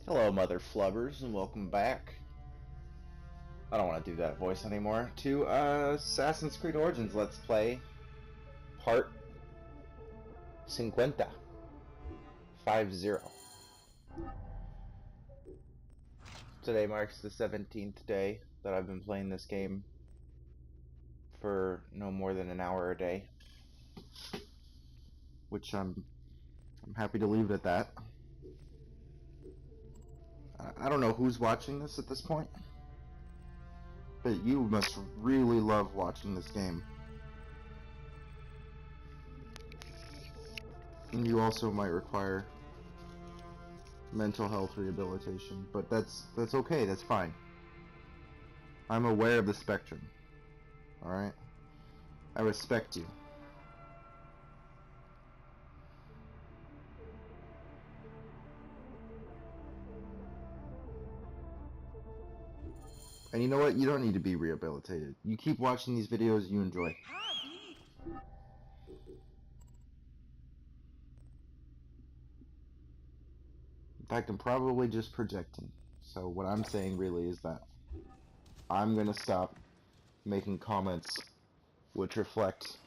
Hello, mother flubbers, and welcome back. I don't want to do that voice anymore. To Assassin's Creed Origins Let's Play, Part 50. 50. Today marks the 17th day that I've been playing this game for no more than an hour a day, which I'm happy to leave it at that. I don't know who's watching this at this point, but you must really love watching this game. And you also might require mental health rehabilitation, but that's okay, that's fine. I'm aware of the spectrum. Alright? I respect you. And you know what? You don't need to be rehabilitated. You keep watching these videos you enjoy. In fact, I'm probably just projecting. So what I'm saying really is that I'm gonna stop making comments which reflect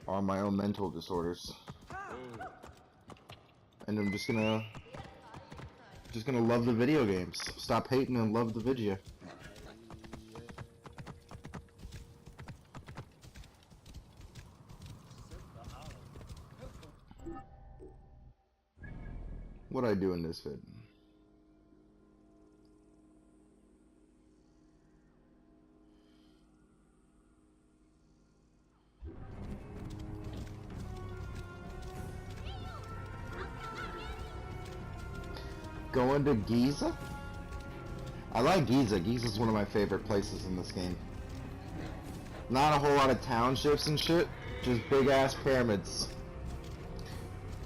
on my own mental disorders. And I'm just gonna love the video games. Stop hating and love the video. What I do in this vid? Going to Giza? I like Giza. Giza's one of my favorite places in this game. Not a whole lot of townships and shit, just big ass pyramids.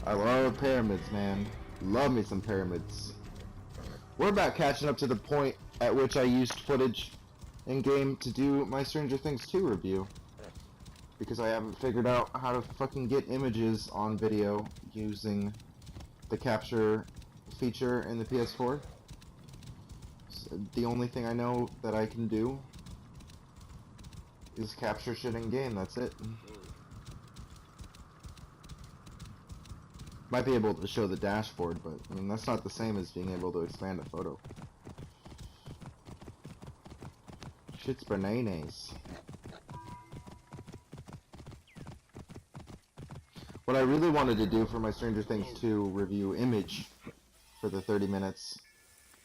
I love pyramids, man. Love me some pyramids. We're about catching up to the point at which I used footage in game to do my Stranger Things 2 review. Because I haven't figured out how to fucking get images on video using the capture feature in the PS4. So the only thing I know that I can do is capture shit in game, that's it. Might be able to show the dashboard, but I mean that's not the same as being able to expand a photo. Shit's bananas. What I really wanted to do for my Stranger Things 2 review image for the 30 minutes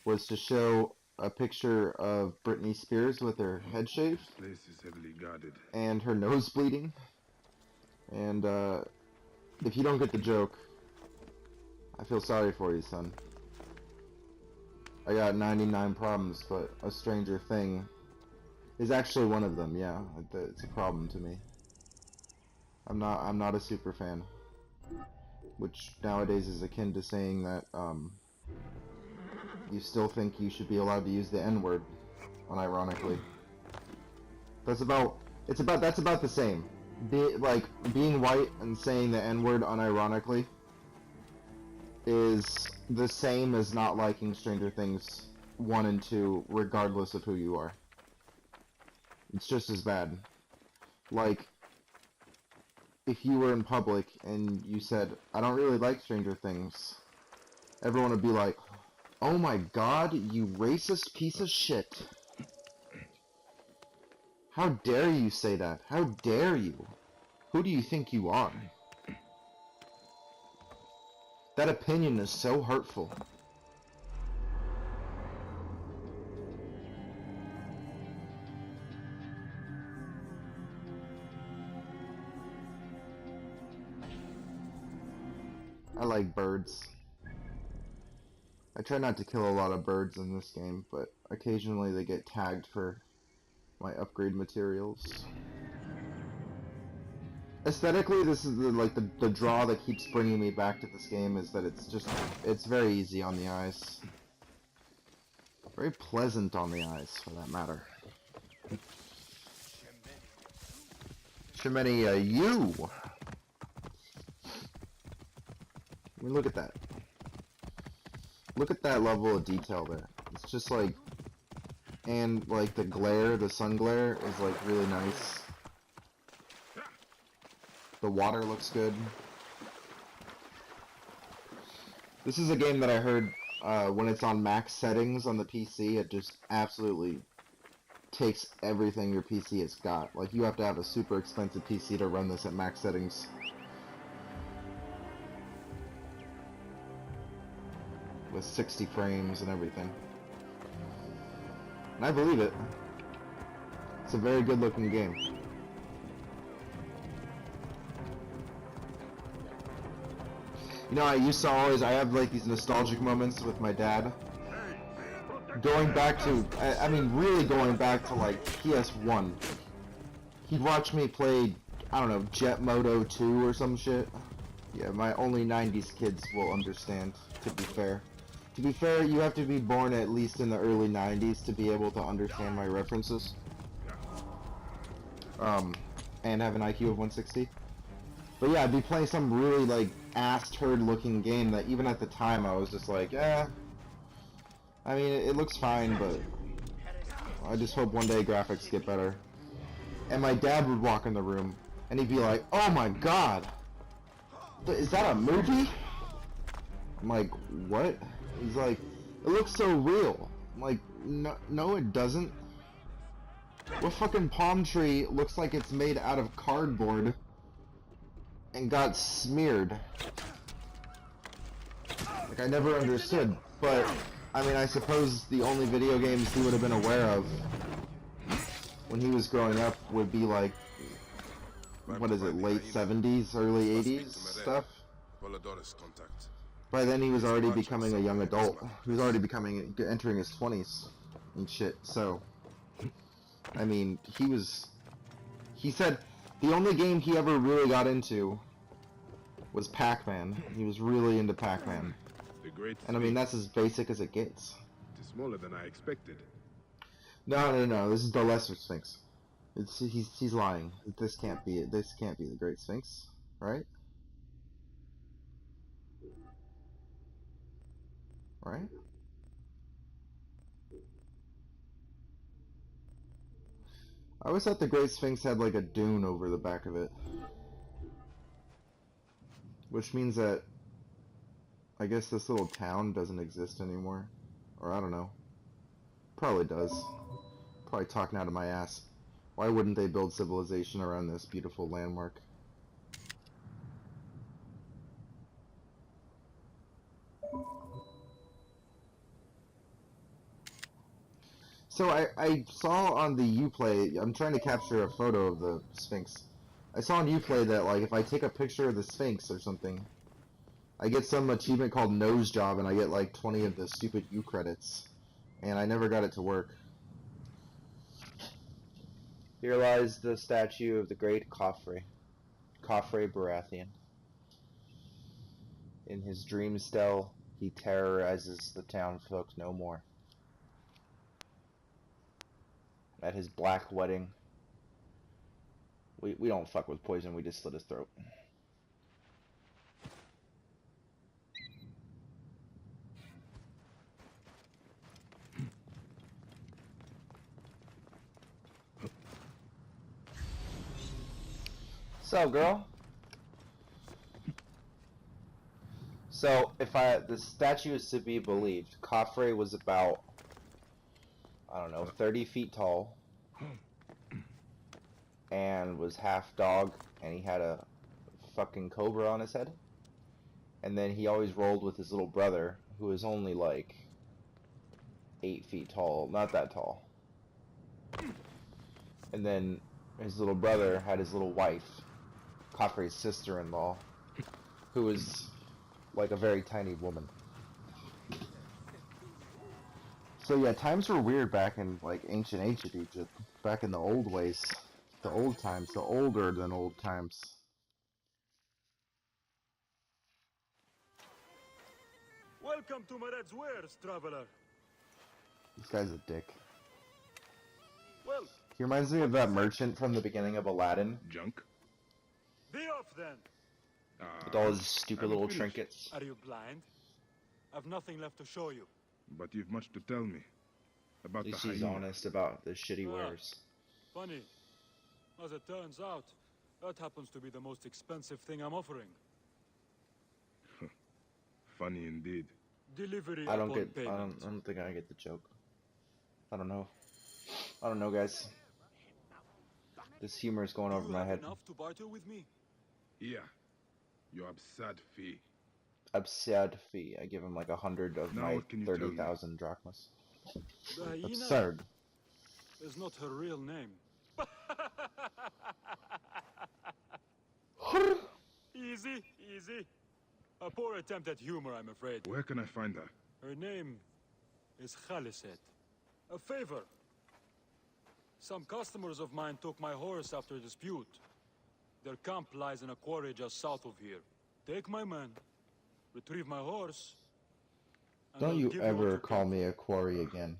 was to show a picture of Britney Spears with her head shaved and her nose bleeding. And if you don't get the joke, I feel sorry for you, son. I got 99 problems, but a Stranger Thing is actually one of them. Yeah, it's a problem to me. I'm not a super fan, which nowadays is akin to saying that you still think you should be allowed to use the N-word, unironically. That's about the same. Being white and saying the N-word unironically is the same as not liking Stranger Things 1 and 2, regardless of who you are. It's just as bad. Like, if you were in public and you said, I don't really like Stranger Things, everyone would be like, oh my god, you racist piece of shit. How dare you say that? How dare you? Who do you think you are? That opinion is so hurtful. I like birds. I try not to kill a lot of birds in this game, but occasionally they get tagged for my upgrade materials. Aesthetically, this is the draw that keeps bringing me back to this game is that it's very easy on the eyes. Very pleasant on the eyes, for that matter. Shimeni, you! I mean, look at that. Look at that level of detail there. It's just like, and like the glare, the sun glare is like really nice. The water looks good. This is a game that I heard when it's on max settings on the PC, it just absolutely takes everything your PC has got. Like, you have to have a super expensive PC to run this at max settings. With 60 frames and everything. And I believe it. It's a very good looking game. You know, I used to always, I have like these nostalgic moments with my dad. Going back to, I mean really going back to like PS1. He'd watch me play, I don't know, Jet Moto 2 or some shit. Yeah, my only 90s kids will understand, to be fair. To be fair, you have to be born at least in the early 90s to be able to understand my references. And have an IQ of 160. But yeah, I'd be playing some really, like, ass-turd looking game that even at the time I was just like, eh. I mean, it looks fine, but I just hope one day graphics get better. And my dad would walk in the room, and he'd be like, oh my god! Is that a movie? I'm like, what? He's like, it looks so real. I'm like, no it doesn't. What fucking palm tree looks like it's made out of cardboard and got smeared? Like, I never understood, but I mean, I suppose the only video games he would have been aware of when he was growing up would be like, what is it, late 70s, early 80s stuff? By then he was already becoming a young adult. He was already entering his 20s and shit, so, I mean, he said the only game he ever really got into was Pac-Man. He was really into Pac-Man. And I mean, that's as basic as it gets. It's smaller than I expected. No, this is the Lesser Sphinx. He's lying. This can't be it. This can't be the Great Sphinx, right? Right? I always thought the Great Sphinx had like a dune over the back of it. Which means that I guess this little town doesn't exist anymore. Or I don't know. Probably does. Probably talking out of my ass. Why wouldn't they build civilization around this beautiful landmark? So I saw on the Uplay, I'm trying to capture a photo of the Sphinx. I saw on Uplay that like if I take a picture of the Sphinx or something, I get some achievement called Nose Job and I get like 20 of the stupid U credits. And I never got it to work. Here lies the statue of the great Khafre Baratheon. In his dream still, he terrorizes the townfolk no more. At his black wedding, we don't fuck with poison, we just slit his throat. So, girl. So, if the statue is to be believed, Khafre was about, I don't know, 30 feet tall, and was half dog, and he had a fucking cobra on his head. And then he always rolled with his little brother, who was only like 8 feet tall, not that tall. And then his little brother had his little wife, Khafre's sister-in-law, who was like a very tiny woman. So yeah, times were weird back in like ancient Egypt, back in the old ways, the old times, the older than old times. Welcome to Marad's wares, traveler. This guy's a dick. Well, He reminds me of that merchant from the beginning of Aladdin. Junk? be off then. With all his stupid little trinkets. Are you blind? I've nothing left to show you. But you've much to tell me. About At the least he's hyena. honest about the shit he Ah. wears. Funny. As it turns out, that happens to be the most expensive thing I'm offering. Funny indeed. Delivery I don't upon get. payment. I don't think I get the joke. I don't know. I don't know, guys. This humor is going Do over you my have head. enough to barter with me? Yeah. Your absurd fee. Absurd fee. I give him like 100 of Now my what can you tell me? 30,000 drachmas. The hyena Absurd. is not her real name. Easy, easy. A poor attempt at humor, I'm afraid. Where can I find her? Her name is Khaliset. A favor. Some customers of mine took my horse after a dispute. Their camp lies in a quarry just south of here. Take my man, retrieve my horse, and Don't I'll you give ever what you call paid me a quarry again,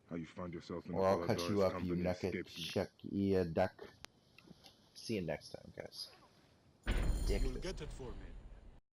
How you found yourself in or I'll the cut you up, you company naked escapes me. shek duck. See you next time, guys. for. You'll Ridiculous. get it for me.